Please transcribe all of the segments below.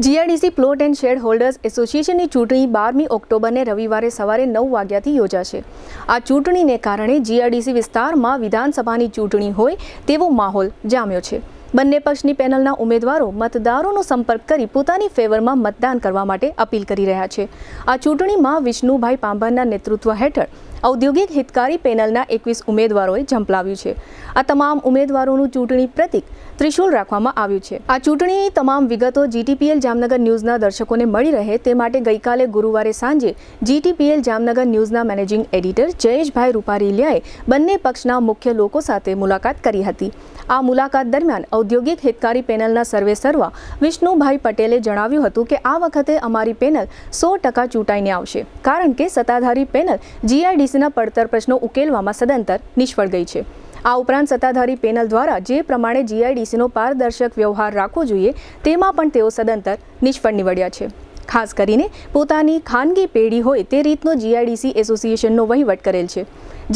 GIDC plot and shed holders એસોસિએશનની ચૂંટણી 12મી ઓક્ટોબરને રવિવારે સવારે 9 વાગ્યાથી યોજાશે। આ ચૂંટણીને કારણે જીઆઈડીસી વિસ્તારમાં વિધાનસભાની ચૂંટણી હોય તેવો માહોલ જામ્યો છે। બંને પક્ષની પેનલના ઉમેદવારો મતદારોનો સંપર્ક કરી પોતાની ફેવરમાં મતદાન કરવા માટે અપીલ કરી રહ્યા છે। આ ચૂંટણીમાં વિષ્ણુભાઈ પાંભરના નેતૃત્વ હેઠળ ઔદ્યોગિક હિતકારી પેનલના 21 ઉમેદવારોએ ઝંપલાવ્યું છે। આ તમામ ઉમેદવારોનું ચૂંટણી પ્રતીક ત્રિશુલ રાખવામાં આવ્યું છે। આ ચૂંટણીની તમામ વિગતો જીટીપીએલ જામનગર ન્યૂઝના દર્શકોને મળી રહે તે માટે ગઈકાલે ગુરુવારે સાંજે જીટીપીએલ જામનગર ન્યૂઝના મેનેજિંગ એડિટર જયેશભાઈ રૂપારેલિયાએ બંને પક્ષના મુખ્ય લોકો સાથે મુલાકાત કરી હતી। આ મુલાકાત દરમિયાન ઔદ્યોગિક હિતકારી પેનલના સર્વે સર્વા વિષ્ણુભાઈ પટેલે જણાવ્યું હતું કે આ વખતે અમારી પેનલ 100% ચૂંટાઈને આવશે, કારણ કે સત્તાધારી પેનલ જીઆઈડીસીના પડતર પ્રશ્નો ઉકેલવામાં સદંતર નિષ્ફળ ગઈ છે। આ ઉપરાંત સત્તાધારી પેનલ દ્વારા જે પ્રમાણે જીઆઈડીસીનો પારદર્શક વ્યવહાર રાખવો જોઈએ તેમાં પણ તેઓ સદંતર નિષ્ફળ નીવડ્યા છે। ખાસ કરીને પોતાની ખાનગી પેઢી હોય તે રીતનો જીઆઈડીસી એસોસિએશનનો વહીવટ કરેલ છે,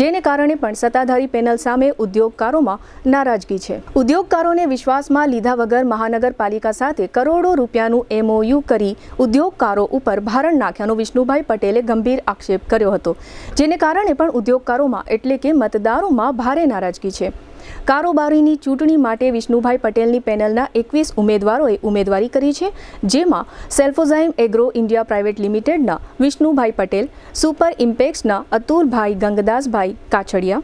જેને કારણે પણ સત્તાધારી પેનલ સામે ઉદ્યોગકારોમાં નારાજગી છે। ઉદ્યોગકારોને વિશ્વાસમાં લીધા વગર મહાનગરપાલિકા સાથે કરોડો રૂપિયાનું એમઓયુ કરી ઉદ્યોગકારો ઉપર ભારણ નાખ્યાનો વિષ્ણુભાઈ પટેલે ગંભીર આક્ષેપ કર્યો હતો, જેને કારણે પણ ઉદ્યોગકારોમાં એટલે કે મતદારોમાં ભારે નારાજગી છે। કારોબારીની ચૂંટણી માટે વિષ્ણુભાઈ પટેલની પેનલના 21 ઉમેદવારોએ ઉમેદવારી કરી છે, જેમાં સેલ્ફોઝાઇમ એગ્રો ઇન્ડિયા પ્રાઇવેટ લિમિટેડના વિષ્ણુભાઈ પટેલ, સુપર ઇમ્પેક્સના અતુલભાઈ ગંગદાસભાઈ કાછડિયા,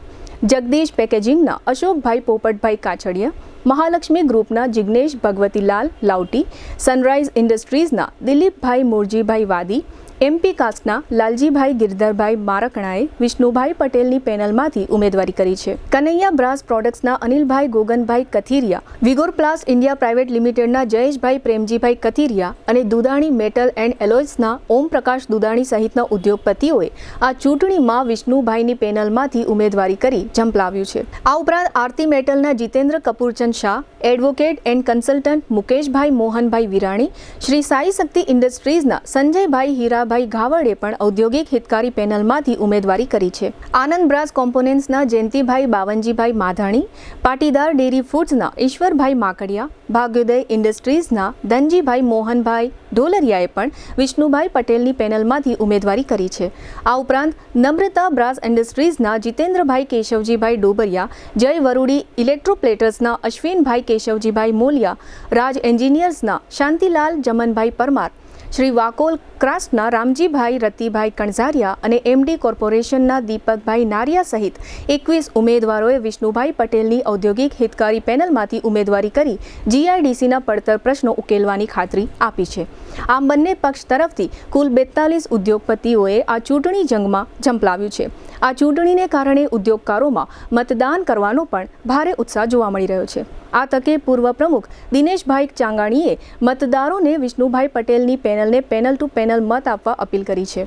જગદીશ પેકેજિંગના અશોકભાઈ પોપટભાઈ કાછડિયા, મહાલક્ષ્મી ગ્રુપના જિગ્નેશ ભગવતીલાલ લાવટી, સનરાઇઝ ઇન્ડસ્ટ્રીઝના દિલીપભાઈ મોરજીભાઈ વાદી, એમપી કાસ્ટના લાલજીભાઈ ગિરધરભાઈ મારકણાએ વિષ્ણુભાઈ પટેલની પેનલમાંથી ઉમેદવારી કરી છે। કનૈયા બ્રાસ પ્રોડક્ટ્સના અનિલભાઈ ગોગનભાઈ કથિરિયા, વિગોર પ્લાસ ઇન્ડિયા પ્રાઇવેટ લિમિટેડના જયેશભાઈ પ્રેમજીભાઈ કથિરિયા અને દુદાણી મેટલ એન્ડ એલોય્સના ઓમપ્રકાશ દુદાણી સહિતના ઉદ્યોગપતિઓએ આ ચૂંટણીમાં વિષ્ણુભાઈની પેનલમાંથી ઉમેદવારી કરી ઝંપલાવ્યું છે। આ ઉપરાંત આરતી મેટલના Jitendra Kapurchand Shah, advocate and consultant Mukeshbhai Mohanbhai Virani, Shri Sai Shakti ઇન્ડસ્ટ્રીઝના સંજયભાઈ હીરા ભાઈ ઘાવડે પણ ઔદ્યોગિક હિતકારી પેનલમાંથી ઉમેદવારી કરી છે। આનંદ બ્રાસ કોમ્પોનેન્ટ્સના જયંતિભાઈ બાવનજીભાઈ માધાણી, પાટીદાર ડેરી ફૂડ્સના ઈશ્વરભાઈ માકડિયા, ભાગ્યોદય ઇન્ડસ્ટ્રીઝના ધનજીભાઈ મોહનભાઈ ઢોલરિયાએ પણ વિષ્ણુભાઈ પટેલની પેનલમાંથી ઉમેદવારી કરી છે। આ ઉપરાંત નમ્રતા બ્રાસ ઇન્ડસ્ટ્રીઝના જીતેન્દ્રભાઈ કેશવજીભાઈ ડોબરિયા, જય વરુડી ઇલેક્ટ્રોપ્લેટર્સના અશ્વિનભાઈ કેશવજીભાઈ મોલિયા, રાજ એન્જિનિયર્સના શાંતિલાલ જમનભાઈ પરમાર, શ્રી વાકોલ ક્રાફ્ટના રામજીભાઈ રતિભાઈ કણઝારિયા અને એમડી કોર્પોરેશનના દીપકભાઈ નારિયા સહિત 21 ઉમેદવારોએ વિષ્ણુભાઈ પટેલની ઔદ્યોગિક હિતકારી પેનલમાંથી ઉમેદવારી કરી જીઆઈડીસીના પડતર પ્રશ્નો ઉકેલવાની ખાતરી આપી છે। આમ બંને પક્ષ તરફથી કુલ 42 ઉદ્યોગપતિઓએ આ ચૂંટણી જંગમાં ઝંપલાવ્યું છે। આ ચૂંટણીને કારણે ઉદ્યોગકારોમાં મતદાન કરવાનો પણ ભારે ઉત્સાહ જોવા મળી રહ્યો છે। આ તકે પૂર્વ પ્રમુખ દિનેશભાઈ ચાંગાણીએ મતદારોને વિષ્ણુભાઈ પટેલની પેનલને પેનલ ટુ પેનલ મત આપવા અપીલ કરી છે।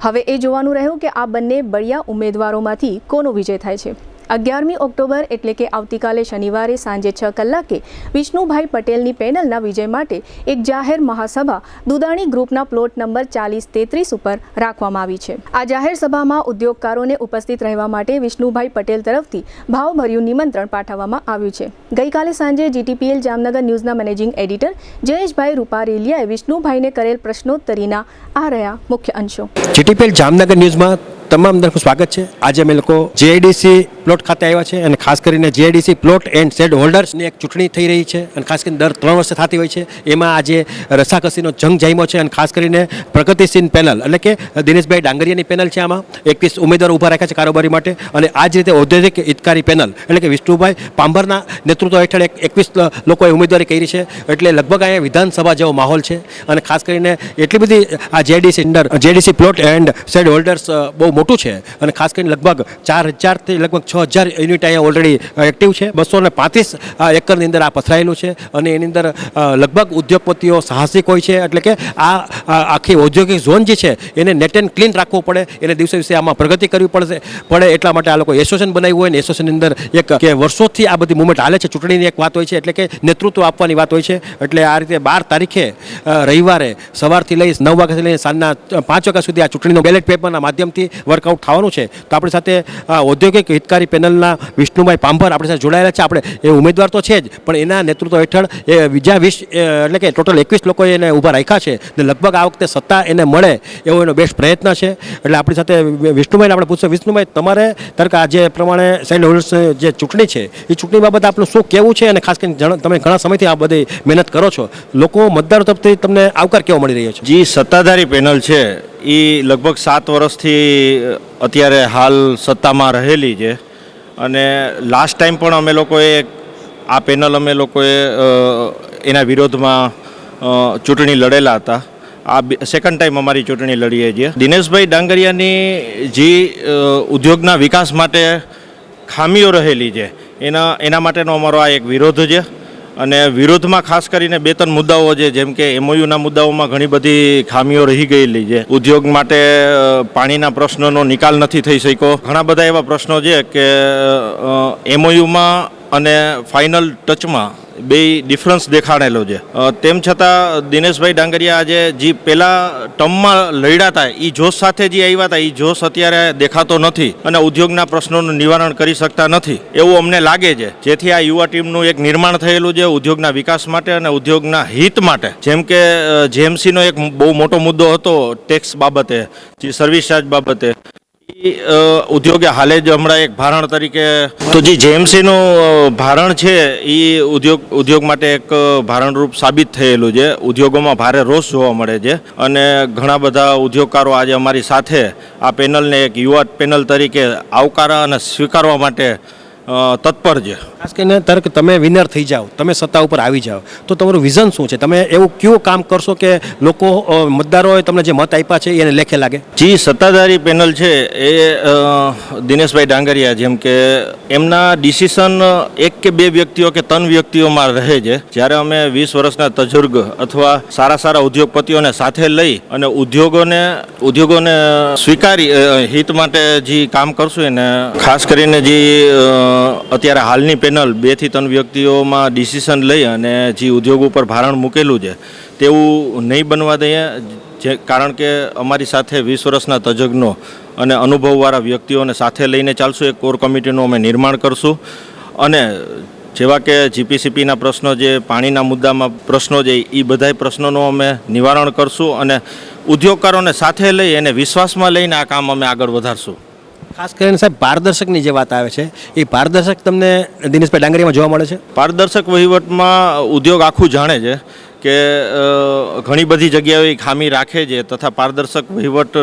હવે એ જોવાનું રહ્યું કે આ બંને બળિયા ઉમેદવારોમાંથી કોનો વિજય થાય છે। 11મી ઓક્ટોબર એટલે કે આવતીકાલે શનિવારે સાંજે 6 કલાકે વિષ્ણુભાઈ પટેલની પેનલના વિજય માટે એક જાહેર મહાસભા દુદાણી ગ્રુપના પ્લોટ નંબર 4033 ઉપર રાખવામાં આવી છે। આ જાહેર સભામાં ઉદ્યોગકારોને ઉપસ્થિત રહેવા માટે વિષ્ણુભાઈ પટેલ તરફથી ભાવભર્યું નિમંત્રણ પાઠવવામાં આવ્યું છે। ગઈકાલે સાંજે જીટીપીએલ જામનગર ન્યૂઝના મેનેજિંગ એડિટર જયેશભાઈ રૂપારેલિયાએ વિષ્ણુભાઈને કરેલ પ્રશ્નોત્તરીના આ રહ્યા મુખ્ય અંશો। જીટીપીએલ જામનગર ન્યૂઝમાં તમામ દર્શકો સ્વાગત છે। આજે અમે લોકો જીઆઈડીસી પ્લોટ ખાતે આવ્યા છે અને ખાસ કરીને જીઆઈડીસી પ્લોટ એન્ડ શેડ હોલ્ડર્સની એક ચૂંટણી થઈ રહી છે અને ખાસ કરીને દર 3 વર્ષે થતી હોય છે। એમાં આજે રસાકસીનો જંગ જામ્યો છે અને ખાસ કરીને પ્રગતિશીલ પેનલ એટલે કે દિનેશભાઈ ડાંગરિયાની પેનલ છે। આમાં 21 ઉમેદવારો ઊભા રાખ્યા છે કારોબારી માટે અને આ જ રીતે ઔદ્યોગિક હિતકારી પેનલ એટલે કે વિષ્ણુભાઈ પાંભરના નેતૃત્વ હેઠળ 21 લોકોએ ઉમેદવારી કરી છે। એટલે લગભગ અહીંયા વિધાનસભા જેવો માહોલ છે અને ખાસ કરીને એટલી બધી આ GIDC plot and shed holders બહુ મોટું છે અને ખાસ કરીને લગભગ 4000થી લગભગ 6000 યુનિટ અહીંયા ઓલરેડી એક્ટિવ છે। 235 એકરની અંદર આ પથરાયેલું છે અને એની અંદર લગભગ ઉદ્યોગપતિઓ સાહસિક હોય છે, એટલે કે આ આખી ઔદ્યોગિક ઝોન જે છે એને નેટ એન્ડ ક્લીન રાખવું પડે, એને દિવસે દિવસે આમાં પ્રગતિ કરવી પડે એટલા માટે આ લોકો એસોસિએશન બનાવ્યું હોય ને એસોસિએશનની અંદર એક કે વર્ષોથી આ બધી મુવમેન્ટ હાલે છે। ચૂંટણીની એક વાત હોય છે એટલે કે નેતૃત્વ આપવાની વાત હોય છે। એટલે આ રીતે 12 તારીખે રવિવારે સવારથી લઈ 9 વાગ્યાથી લઈને સાંજના 5 વાગ્યા સુધી આ ચૂંટણીનો બેલેટ પેપરના માધ્યમથી વર્કઆઉટ થવાનું છે. તો આપણી સાથે ઔદ્યોગિક હિતકારી પેનલના વિષ્ણુભાઈ પાંભર આપણી સાથે જોડાયેલા છે. આપણે એ ઉમેદવાર તો છે જ, પણ એના નેતૃત્વ હેઠળ એ બીજા 20 એટલે કે ટોટલ 21 લોકોએ એને ઊભા રાખ્યા છે ને લગભગ આ વખતે સત્તા એને મળે એવો એનો બેસ્ટ પ્રયત્ન છે. એટલે આપણી સાથે વિષ્ણુભાઈને આપણે પૂછશું. વિષ્ણુભાઈ, તમારે તરક આ જે પ્રમાણે સેન્ડ હોલ્ડર્સ જે ચૂંટણી છે એ ચૂંટણી બાબતે આપનું શું કહેવું છે, અને ખાસ કરીને તમે ઘણા સમયથી આ બધી મહેનત કરો છો, લોકો મતદારો તરફથી તમને આવકાર કેવો મળી રહ્યો છે? જે સત્તાધારી પેનલ છે એ લગભગ 7 વર્ષથી અત્યારે હાલ સત્તામાં રહેલી છે, અને લાસ્ટ ટાઈમ પણ અમે લોકોએ આ પેનલ અમે લોકોએ એના વિરોધમાં ચૂંટણી લડેલા હતા. આ સેકન્ડ ટાઈમ અમારી ચૂંટણી લડીએ છીએ. દિનેશભાઈ ડાંગરિયાની જે ઉદ્યોગના વિકાસ માટે ખામીઓ રહેલી છે એના માટેનો અમારો આ એક વિરોધ છે. અને વિરોધમાં ખાસ કરીને 2-3 મુદ્દાઓ છે, જેમ કે એમઓયુના મુદ્દાઓમાં ઘણી બધી ખામીઓ રહી ગયેલી છે. ઉદ્યોગ માટે પાણીના પ્રશ્નોનો નિકાલ નથી થઈ શક્યો. ઘણા બધા એવા પ્રશ્નો છે કે એમઓયુમાં અને ફાઇનલ ટચમાં બે ડિફરન્સ દેખાડેલો છે. તેમ છતાં દિનેશભાઈ ડાંગરિયા આજે જે પહેલા ટર્મમાં લડ્યા હતા એ જોશ સાથે જે આવ્યા હતા એ જોશ અત્યારે દેખાતો નથી, અને ઉદ્યોગના પ્રશ્નોનું નિવારણ કરી શકતા નથી એવું અમને લાગે છે. જેથી આ યુવા ટીમનું એક નિર્માણ થયેલું છે ઉદ્યોગના વિકાસ માટે અને ઉદ્યોગના હિત માટે. જેમ કે જેએમસીનો એક બહુ મોટો મુદ્દો હતો ટેક્સ બાબતે, જે સર્વિસ ચાર્જ બાબતે, ઉદ્યોગે હાલે જ હમણાં એક ભારણ તરીકે, તો જે જેએમસીનું ભારણ છે એ ઉદ્યોગ માટે એક ભારણરૂપ સાબિત થયેલું છે. ઉદ્યોગોમાં ભારે રોષ જોવા મળે છે, અને ઘણા બધા ઉદ્યોગકારો આજે અમારી સાથે આ પેનલને એક યુવા પેનલ તરીકે આવકારવા અને સ્વીકારવા માટે તત્પર છે. ખાસ કરીને તરક તમે વિનર થઈ જાઓ, તમે સત્તા ઉપર આવી જાઓ, તો તમારું વિઝન શું છે? તમે એવું કયું કામ કરશો કે લોકો મતદારોએ તમને જે મત આપ્યા છે એને લેખે લાગે? જે સત્તાધારી પેનલ છે એ દિનેશભાઈ ડાંગરિયા, જેમ કે એમના ડિસિઝન 1 કે 2 વ્યક્તિઓ કે 3 વ્યક્તિઓમાં રહે છે. જ્યારે અમે 20 વર્ષના તજુર્ગ અથવા સારા ઉદ્યોગપતિઓને સાથે લઈ અને ઉદ્યોગોને સ્વીકારી હિત માટે જે કામ કરશું, એને ખાસ કરીને જે અત્યારે હાલની પેનલ 2 થી 3 વ્યક્તિઓમાં ડિસિઝન લઈ અને જે ઉદ્યોગ ઉપર ભારણ મૂકેલું છે તેવું નહીં બનવા દઈએ. કારણ કે અમારી સાથે 20 વર્ષના તજજ્ઞો અને અનુભવવાળા વ્યક્તિઓને સાથે લઈને ચાલશું. એક કોર કમિટીનું અમે નિર્માણ કરશું, અને જેવા કે જીપીસીપીના પ્રશ્નો, જે પાણીના મુદ્દામાં પ્રશ્નો છે, એ બધાય પ્રશ્નોનું અમે નિવારણ કરશું, અને ઉદ્યોગકારોને સાથે લઈ અને વિશ્વાસમાં લઈને આ કામ અમે આગળ વધારશું. ખાસ કરીને સાહેબ, પારદર્શકની જે વાત આવે છે એ પારદર્શક તમને દિનેશભાઈ ડાંગરિયામાં જોવા મળે છે? પારદર્શક વહીવટમાં ઉદ્યોગ આખું જાણે છે કે ઘણી બધી જગ્યાએ ખામી રાખે છે, તથા પારદર્શક વહીવટ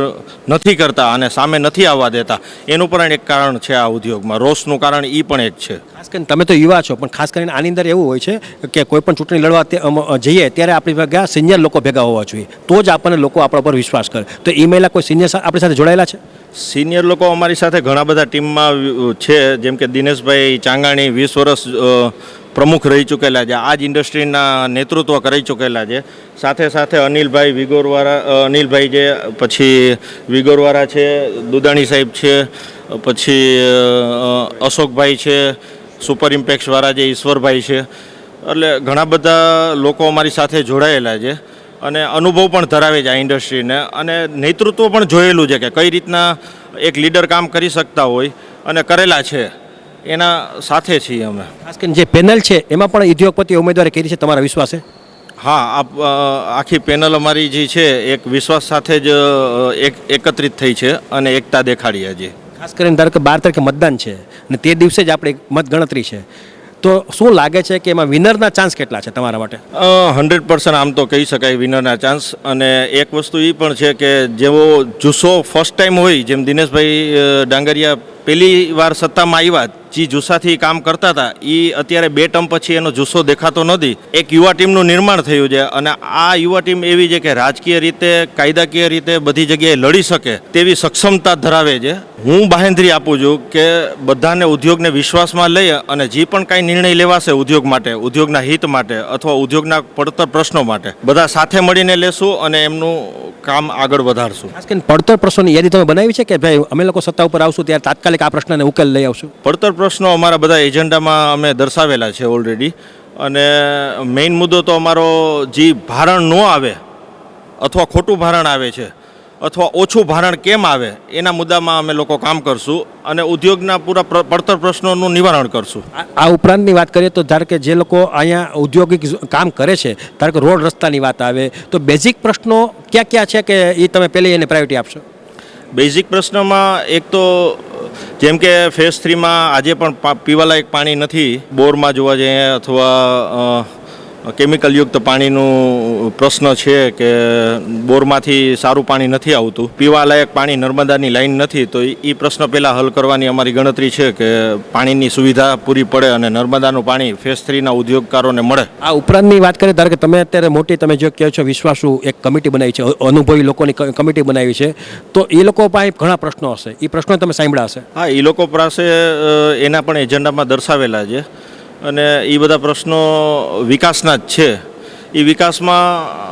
નથી કરતા અને સામે નથી આવવા દેતા. એનું પણ એક કારણ છે આ ઉદ્યોગમાં. રોષનું કારણ એ પણ એક છે. ખાસ કરીને તમે તો યુવા છો, પણ ખાસ કરીને આની અંદર એવું હોય છે કે કોઈ પણ ચૂંટણી લડવા જઈએ ત્યારે આપણી ભેગા સિનિયર લોકો ભેગા હોવા જોઈએ, તો જ આપણને લોકો આપણા પર વિશ્વાસ કરે. તો એ મહિલા કોઈ સિનિયર આપણી સાથે જોડાયેલા છે? સિનિયર લોકો અમારી સાથે ઘણા બધા ટીમમાં છે, જેમ કે દિનેશભાઈ ચાંગાણી 20 વર્ષ પ્રમુખ રહી ચૂકેલા છે, આ જ ઇન્ડસ્ટ્રીના નેતૃત્વ કરી ચૂકેલા છે. સાથે અનિલભાઈ જે પછી વિગોરવાળા છે, દુદાણી સાહેબ છે, પછી અશોકભાઈ છે, સુપર ઇમ્પેક્સવાળા જે ઈશ્વરભાઈ છે. એટલે ઘણા બધા લોકો અમારી સાથે જોડાયેલા છે, અને અનુભવ પણ ધરાવે છે આ ઇન્ડસ્ટ્રીને, અને નેતૃત્વ પણ જોયેલું છે કે કઈ રીતના એક લીડર કામ કરી શકતા હોય, અને કરેલા છે. એના સાથે છીએ અમે. ખાસ કરીને જે પેનલ છે એમાં પણ ઉદ્યોગપતિ ઉમેદવારી કરી છે, તમારા વિશ્વાસે? હા, આખી પેનલ અમારી જે છે એક વિશ્વાસ સાથે જ એકત્રિત થઈ છે અને એકતા દેખાડી. હજી ખાસ કરીને ધારો કે 12 તારીખે મતદાન છે અને તે દિવસે જ આપણે મત ગણતરી છે, તો શું લાગે છે કે એમાં વિનરના ચાન્સ કેટલા છે તમારા માટે? 100% આમ તો કહી શકાય વિનરના ચાન્સ. અને એક વસ્તુ એ પણ છે કે જેવો જુસ્સો ફર્સ્ટ ટાઈમ હોય, જેમ દિનેશભાઈ ડાંગરિયા પહેલી વાર સત્તામાં આવ્યા, જે જુસ્સાથી કામ કરતા હતા, એ અત્યારે 2 ટર્મ પછી એનો જુસ્સો દેખાતો નથી. એક યુવા ટીમનું નિર્માણ થયું છે, અને આ યુવા ટીમ એવી છે કે રાજકીય રીતે, કાયદાકીય રીતે બધી જગ્યાએ લડી શકે તેવી સક્ષમતા ધરાવે છે. હું બાહેંધરી આપું છું કે બધાને ઉદ્યોગને વિશ્વાસમાં લઈ અને જે પણ કાંઈ નિર્ણય લેવાશે ઉદ્યોગ માટે, ઉદ્યોગના હિત માટે અથવા ઉદ્યોગના પડતર પ્રશ્નો માટે, બધા સાથે મળીને લેશું અને એમનું કામ આગળ વધારશું. ખાસ કરીને પડતર પ્રશ્નોની યાદી તમે બનાવી છે કે ભાઈ અમે લોકો સત્તા ઉપર આવશું ત્યારે તાત્કાલિક આ પ્રશ્નને ઉકેલ લઈ આવશું? પડતર પ્રશ્નો અમારા બધા એજન્ડામાં અમે દર્શાવેલા છે ઓલરેડી. અને મેઇન મુદ્દો તો અમારો જે ભારણ ન આવે અથવા ખોટું ભારણ આવે છે, અથવા ઓછું ભારણ કેમ આવે એના મુદ્દામાં અમે લોકો કામ કરશું અને ઉદ્યોગના પૂરા પડતર પ્રશ્નોનું નિવારણ કરશું. આ ઉપરાંતની વાત કરીએ તો ધારો કે જે લોકો અહીંયા ઔદ્યોગિક કામ કરે છે, ધારો કે રોડ રસ્તાની વાત આવે તો બેઝિક પ્રશ્નો ક્યાં ક્યાં છે કે એ તમે પહેલી એને પ્રાયોરિટી આપશો? બેઝિક પ્રશ્નમાં એક તો જેમ કે ફેઝ 3માં આજે પણ પીવાલાયક પાણી નથી, બોરમાં જોવા જઈએ અથવા કેમિકલયુક્ત પાણીનું પ્રશ્ન છે કે બોરમાંથી સારું પાણી નથી આવતું, પીવાલાયક પાણી નર્મદાની લાઈન નથી, તો એ પ્રશ્ન પહેલાં હલ કરવાની અમારી ગણતરી છે કે પાણીની સુવિધા પૂરી પડે અને નર્મદાનું પાણી ફેઝ 3ના ઉદ્યોગકારોને મળે. આ ઉપરાંતની વાત કરીએ ધારો કે તમે અત્યારે મોટી તમે જો કહો છો વિશ્વાસુ એક કમિટી બનાવી છે, અનુભવી લોકોની કમિટી બનાવી છે, તો એ લોકો પાસે ઘણા પ્રશ્નો હશે, એ પ્રશ્નો તમે સાંભળ્યા હશે. હા, એ લોકો પાસે એના પણ એજન્ડામાં દર્શાવેલા છે અને એ બધા પ્રશ્નો વિકાસના જ છે. એ વિકાસમાં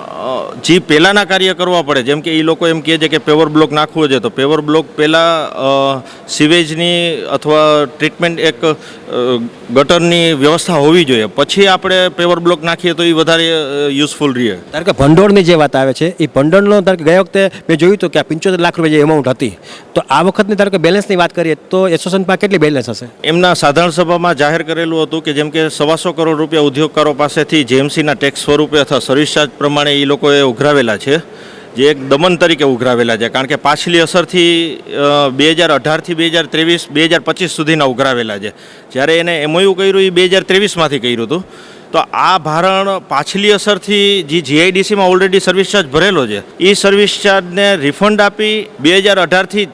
જે પહેલાંના કાર્ય કરવા પડે, જેમ કે એ લોકો એમ કહે છે કે પેવર બ્લોક નાખવો છે, તો પેવર બ્લોક પહેલાં સિવેજની અથવા ટ્રીટમેન્ટ એક ગટરની વ્યવસ્થા હોવી જોઈએ, પછી આપણે પેવર બ્લોક નાખીએ તો એ વધારે યુઝફુલ રહે. ધારો કે ભંડોળની જે વાત આવે છે એ ભંડોળનો ધારો કે ગયા વખતે મેં જોયું હતું કે આ 75 લાખ રૂપિયા જે એમાઉન્ટ હતી, તો આ વખતની ધારો કે બેલેન્સની વાત કરીએ તો એસોસિએશનમાં કેટલી બેલેન્સ હશે? એમના સાધારણ સભામાં જાહેર કરેલું હતું કે જેમ કે 125 કરોડ રૂપિયા ઉદ્યોગકારો પાસેથી જેએમસીના ટેક્સ સ્વરૂપે અથવા સર્વિસ ચાર્જ પ્રમાણે એ લોકોએ ઉઘરાવેલા છે, જે એક દમન તરીકે ઉઘરાવેલા છે, કારણ કે પાછલી અસરથી 2018થી 2023 2025 સુધીના ઉઘરાવેલા છે. જ્યારે એને એમઓયુ કર્યું એ 2023માંથી કર્યું હતું, તો આ ભારણ પાછલી અસરથી જે જીઆઈડીસીમાં ઓલરેડી સર્વિસ ચાર્જ ભરેલો છે એ સર્વિસ ચાર્જને રિફંડ આપી 2018થી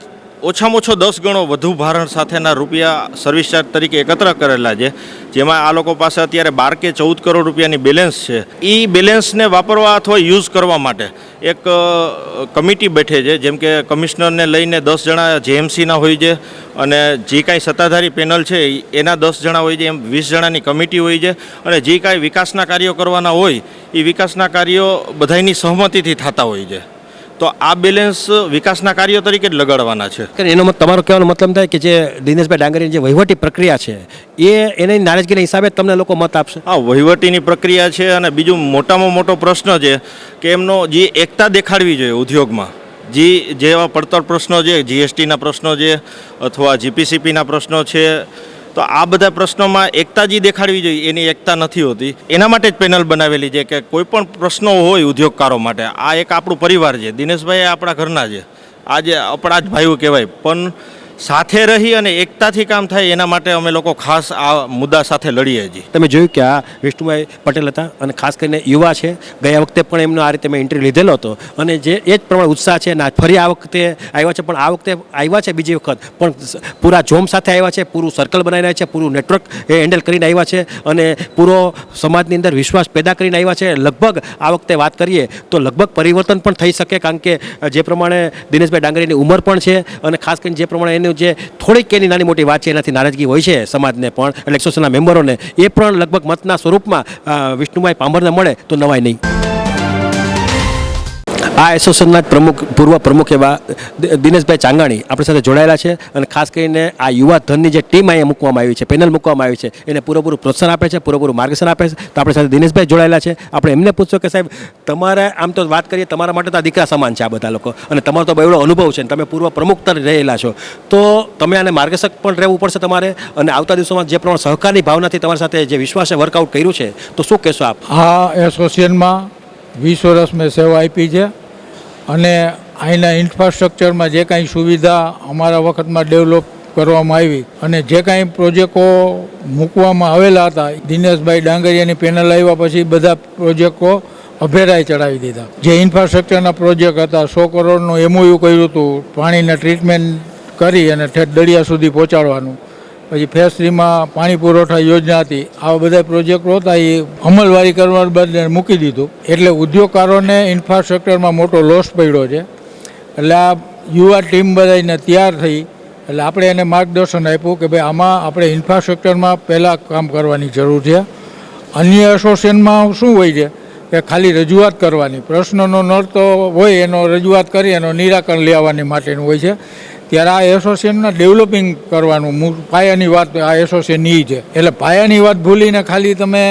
ઓછામાં ઓછો 10 ગણો વધુ ભારણ સાથેના રૂપિયા સર્વિસ ચાર્જ તરીકે એકત્ર કરેલા છે, જેમાં આ લોકો પાસે અત્યારે 12 કે 14 કરોડ રૂપિયાની બેલેન્સ છે. એ બેલેન્સને વાપરવા અથવા યુઝ કરવા માટે એક કમિટી બેઠે છે, જેમ કે કમિશનરને લઈને 10 જણા જેએમસીના હોય છે અને જે કાંઈ સત્તાધારી પેનલ છે એના 10 જણા હોય છે, એમ 20 જણાની કમિટી હોય છે અને જે કાંઈ વિકાસના કાર્યો કરવાના હોય એ વિકાસના કાર્યો બધાની સહમતિથી થતા હોય છે. તો આ બેલેન્સ વિકાસના કાર્યો તરીકે જ લગાડવાના છે. એનો તમારો કહેવાનો મતલબ થાય કે જે દિનેશભાઈ ડાંગરીની જે વહીવટી પ્રક્રિયા છે એની નારાજગીના હિસાબે તમને લોકો મત આપશે? હા, વહીવટીની પ્રક્રિયા છે અને બીજું મોટામાં મોટો પ્રશ્ન છે કે એમનો જે એકતા દેખાડવી જોઈએ ઉદ્યોગમાં, જેવા પડતર પ્રશ્નો છે, જીએસટીના પ્રશ્નો છે અથવા જીપીસીપીના પ્રશ્નો છે, તો આ બધા પ્રશ્નોમાં એકતા જે દેખાડવી જોઈએ એની એકતા નથી હોતી. એના માટે જ પેનલ બનાવેલી છે કે કોઈ પણ પ્રશ્નો હોય ઉદ્યોગકારો માટે, આ એક આપણું પરિવાર છે, દિનેશભાઈ આપણા ઘરના છે, આજે આપણા જ ભાઈઓ કહેવાય, પણ સાથે રહી અને એકતાથી કામ થાય એના માટે અમે લોકો ખાસ આ મુદ્દા સાથે લડીએ છીએ. તમે જોયું કે આ વિષ્ણુભાઈ પટેલ હતા અને ખાસ કરીને યુવા છે, ગયા વખતે પણ એમનો આ રીતે મેં ઇન્ટરવ્યૂ લીધેલો હતો અને જે એ જ પ્રમાણે ઉત્સાહ છે ને ફરી આ વખતે આવ્યા છે, પણ આ વખતે આવ્યા છે બીજી વખત પણ પૂરા જોમ સાથે આવ્યા છે, પૂરું સર્કલ બનાવીને આવ્યા છે, પૂરું નેટવર્ક એ હેન્ડલ કરીને આવ્યા છે અને પૂરો સમાજની અંદર વિશ્વાસ પેદા કરીને આવ્યા છે. લગભગ આ વખતે વાત કરીએ તો લગભગ પરિવર્તન પણ થઈ શકે, કારણ કે જે પ્રમાણે દિનેશભાઈ ડાંગરીની ઉંમર પણ છે અને ખાસ કરીને જે પ્રમાણે જે થોડીક એની નાની મોટી વાત છે એનાથી નારાજગી હોય છે સમાજને પણ, એટલે એસોસિએશનના મેમ્બરોને, એ પણ લગભગ મતના સ્વરૂપમાં વિષ્ણુભાઈ પાંભરને મળે તો નવાય નહીં. આ એસોસિએશનના જ પ્રમુખ, પૂર્વ પ્રમુખ એવા દિનેશભાઈ ચાંગાણી આપણી સાથે જોડાયેલા છે અને ખાસ કરીને આ યુવા ધનની જે ટીમ અહીંયા મૂકવામાં આવી છે, પેનલ મૂકવામાં આવી છે, એને પૂરેપૂરું પ્રોત્સાહન આપે છે, પૂરેપૂરું માર્ગદર્શન આપે છે. તો આપણી સાથે દિનેશભાઈ જોડાયેલા છે. આપણે એમને પૂછશો કે સાહેબ, તમારે આમ તો વાત કરીએ તમારા માટે તો આ દીકરા સમાન છે આ બધા લોકો, અને તમારો તો એવડો અનુભવ છે, તમે પૂર્વ પ્રમુખ તરીકે રહેલા છો, તો તમે આને માર્ગદર્શક પણ રહેવું પડશે તમારે, અને આવતા દિવસોમાં જે પ્રમાણે સહકારની ભાવનાથી તમારી સાથે જે વિશ્વાસે વર્કઆઉટ કર્યું છે, તો શું કહેશો આપ? આ એસોસિએશનમાં 20 વર્ષ મેં સેવા આપી છે અને અહીંના ઇન્ફ્રાસ્ટ્રક્ચરમાં જે કાંઈ સુવિધા અમારા વખતમાં ડેવલપ કરવામાં આવી અને જે કાંઈ પ્રોજેક્ટો મૂકવામાં આવેલા હતા, દિનેશભાઈ ડાંગરિયાની પેનલ આવ્યા પછી બધા પ્રોજેક્ટો અભેરાય ચડાવી દીધા. જે ઇન્ફ્રાસ્ટ્રક્ચરના પ્રોજેક્ટ હતા, 100 કરોડનું એમઓયુ કર્યું હતું પાણીના ટ્રીટમેન્ટ કરી અને ઠેઠ દળિયા સુધી પહોંચાડવાનું, પછી ફેઝ 3માં પાણી પુરવઠા યોજના હતી, આવા બધા પ્રોજેક્ટો હતા એ અમલવારી કરવા બદલે મૂકી દીધું. એટલે ઉદ્યોગકારોને ઇન્ફ્રાસ્ટ્રક્ચરમાં મોટો લોસ પડ્યો છે. એટલે આ યુવા ટીમ બધાને તૈયાર થઈ, એટલે આપણે એને માર્ગદર્શન આપ્યું કે ભાઈ આમાં આપણે ઇન્ફ્રાસ્ટ્રક્ચરમાં પહેલાં કામ કરવાની જરૂર છે. અન્ય એસોસિએશનમાં શું હોય છે કે ખાલી રજૂઆત કરવાની, પ્રશ્નનો નળ તો હોય એનો રજૂઆત કરી એનો નિરાકરણ લેવાની માટેનું હોય છે. ત્યારે આ એસોસિએશનના ડેવલપિંગ કરવાનું પાયાની વાત આ એસોસિએશનની છે. એટલે પાયાની વાત ભૂલીને ખાલી તમે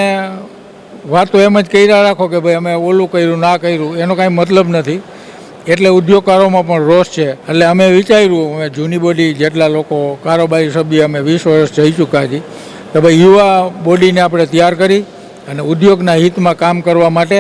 વાતો એમ જ કર્યા રાખો કે ભાઈ અમે ઓલું કર્યું ના કર્યું, એનો કાંઈ મતલબ નથી. એટલે ઉદ્યોગકારોમાં પણ રોષ છે. એટલે અમે વિચાર્યું, અમે જૂની બોડી જેટલા લોકો કારોબારી સભ્ય અમે 20 વર્ષ જઈ ચૂક્યા છીએ કે ભાઈ યુવા બોડીને આપણે તૈયાર કરી અને ઉદ્યોગના હિતમાં કામ કરવા માટે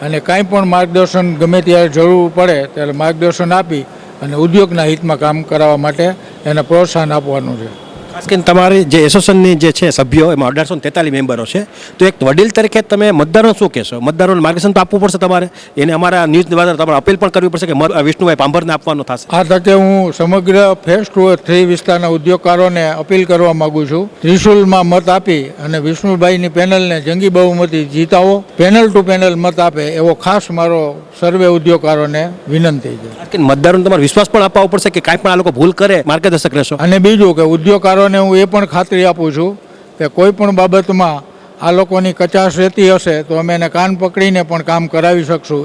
અને કાંઈ પણ માર્ગદર્શન ગમે ત્યારે જરૂર પડે ત્યારે માર્ગદર્શન આપી અને ઉદ્યોગના હિતમાં કામ કરાવવા માટે એને પ્રોત્સાહન આપવાનું છે. ખાસ કરીને તમારી જે એસોસિએશનની જે છે સભ્યો એમાં 1843 મેમ્બરો છે, તો એક વડીલ તરીકે તમે મતદારોને શું કહેશો? મતદારોને માર્ગદર્શન તો આપવું પડશે તમારે, એને અમારા ન્યૂઝ દ્વારા તમારે અપીલ પણ કરવી પડશે કે વિષ્ણુભાઈ પાંભરને આપવાનું થશે. આ તકે હું સમગ્ર ફેઝ 2 અને 3 વિસ્તારના ઉદ્યોગકારોને અપીલ કરવા માગું છું, ત્રિશુલમાં મત આપી અને વિષ્ણુભાઈની પેનલને જંગી બહુમતી જીતાવો. પેનલ ટુ પેનલ મત આપે એવો ખાસ મારો સર્વે ઉદ્યોગકારોને વિનંતી છે. ખાસ કરીને મતદારોને તમારે વિશ્વાસ પણ અપાવવો પડશે કે કાંઈ પણ આ લોકો ભૂલ કરે માર્ગદર્શક રહેશો. અને બીજું કે ઉદ્યોગકારોને હું એ પણ ખાતરી આપું છું કે કોઈ પણ બાબતમાં આ લોકોની કચાશ રહેતી હશે તો અમે એને કાન પકડીને પણ કામ કરાવી શકશું.